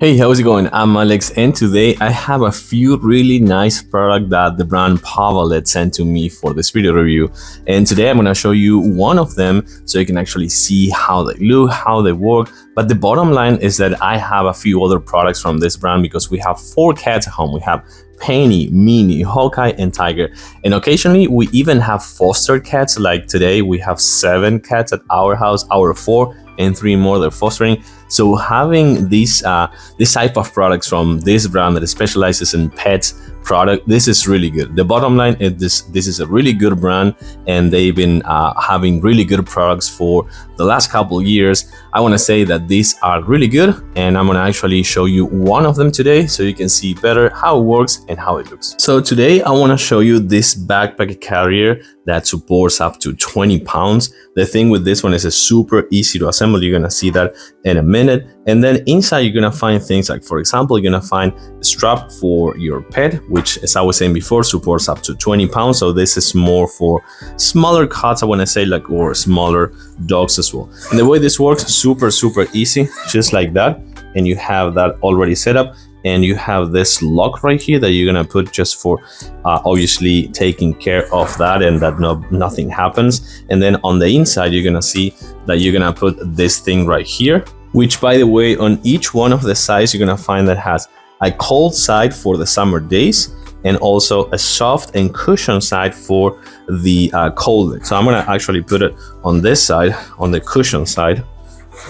Hey, how's it going? I'm Alex, and today I have a few really nice products that the brand Paw Ballet sent to me for this video review. And today I'm gonna show you one of them so you can actually see how they look, how they work. But the bottom line is that I have a few other products from this brand because we have 4 cats at home. We have Penny, Minnie, Hawkeye, and Tiger. And occasionally we even have foster cats. Like today we have 7 cats at our house, our 4, and 3 more they're fostering. So having this type of products from this brand that specializes in pets product, this is really good. The bottom line is this is a really good brand, and they've been having really good products for the last couple of years. I want to say that these are really good, and I'm going to actually show you one of them today so you can see better how it works and how it looks. So today I want to show you this backpack carrier that supports up to 20 pounds. The thing with this one is it's super easy to assemble. You're going to see that in a minute. And then inside you're going to find things like, for example, you're going to find a strap for your pet, which, as I was saying before, supports up to 20 pounds. So this is more for smaller cats, I want to say, like, or smaller dogs as well. And the way this works, super easy, just like that. And you have that already set up. And you have this lock right here that you're gonna put just for obviously taking care of that and that nothing happens. And then on the inside, you're gonna see that you're gonna put this thing right here, which, by the way, on each one of the sides, you're gonna find that has a cold side for the summer days and also a soft and cushion side for the cold. So I'm gonna actually put it on this side, on the cushion side,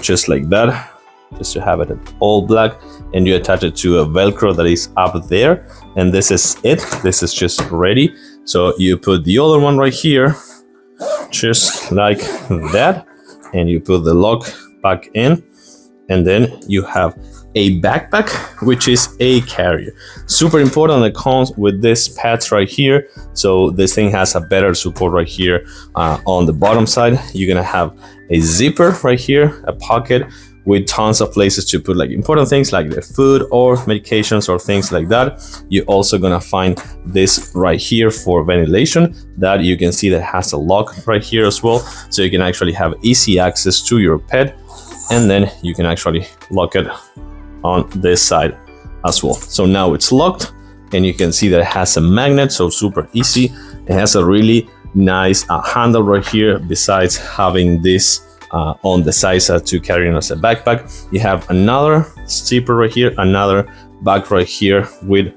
just like that, just to have it all black. And you attach it to a Velcro that is up there, and this is it. This is just ready. So you put the other one right here, just like that, and you put the lock back in, and then you have a backpack, which is a carrier. Super important that comes with this pads right here. So this thing has a better support right here on the bottom side. You're gonna have a zipper right here, a pocket with tons of places to put like important things like the food or medications or things like that. You're also gonna find this right here for ventilation that you can see that has a lock right here as well. So you can actually have easy access to your pet, and then you can actually lock it on this side as well. So now it's locked, and you can see that it has a magnet, so super easy. It has a really nice handle right here besides having this on the sides to carry as a backpack. You have another zipper right here, another bag right here with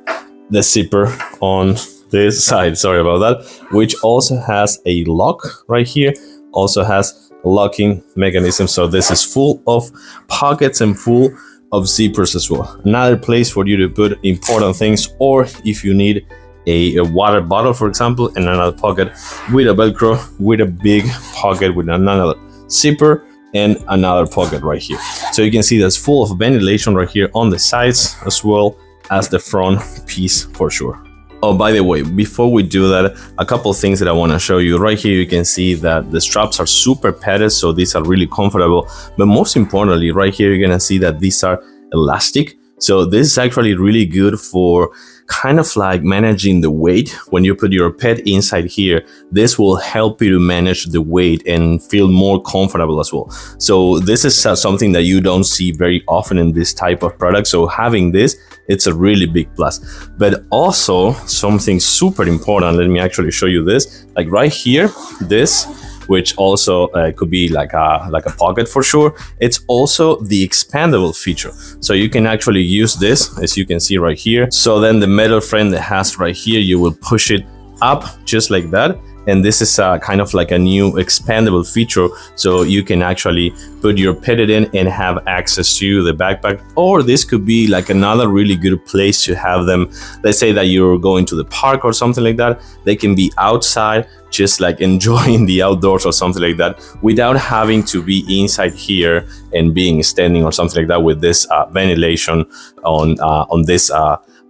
the zipper on this side, sorry about that, which also has a lock right here, also has a locking mechanism. So this is full of pockets and full of zippers as well. Another place for you to put important things, or if you need a water bottle, for example, in another pocket with a Velcro, with a big pocket with another zipper and another pocket right here. So you can see that's full of ventilation right here on the sides as well as the front piece for sure. Oh, by the way, before we do that, a couple of things that I want to show you. Right here you can see that the straps are super padded, so these are really comfortable. But most importantly, right here you're gonna see that these are elastic. So this is actually really good for kind of like managing the weight. When you put your pet inside here, this will help you to manage the weight and feel more comfortable as well. So this is something that you don't see very often in this type of product. So having this, it's a really big plus. But also something super important, let me actually show you this. Like right here, this, which also could be like a pocket for sure. It's also the expandable feature. So you can actually use this, as you can see right here. So then the metal frame that has right here, you will push it up just like that. And this is kind of like a new expandable feature. So you can actually put your pet in and have access to the backpack. Or this could be like another really good place to have them. Let's say that you're going to the park or something like that. They can be outside, just like enjoying the outdoors or something like that, without having to be inside here and being standing or something like that with this ventilation on this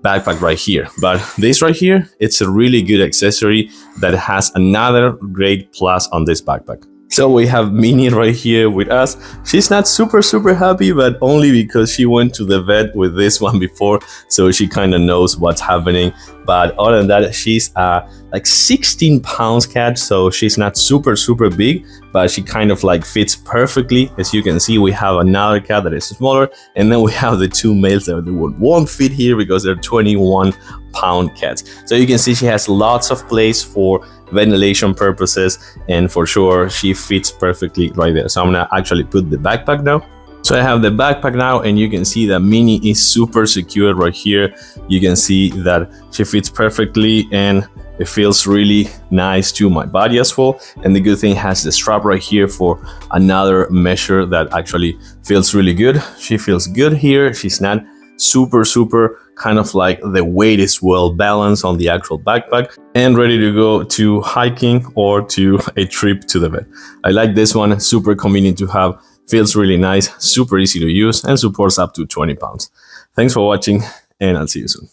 backpack right here. But this right here, it's a really good accessory that has another great plus on this backpack. So we have Minnie right here with us. She's not super happy, but only because she went to the vet with this one before, so she kind of knows what's happening. But other than that, she's like 16 pounds cat, so she's not super big, but she kind of like fits perfectly. As you can see, we have another cat that is smaller, and then we have the two males that won't fit here because they're 21-pound cats. So you can see she has lots of place for ventilation purposes, and for sure she fits perfectly right there. So I'm gonna actually put the backpack now. So I have the backpack now, and you can see that Minnie is super secure right here. You can see that she fits perfectly, and it feels really nice to my body as well. And the good thing, has the strap right here for another measure that actually feels really good. She feels good here. She's not super kind of like the weight is well balanced on the actual backpack, and ready to go to hiking or to a trip to the vet. I like this one, super convenient to have, feels really nice, super easy to use, and supports up to 20 pounds. Thanks for watching, and I'll see you soon.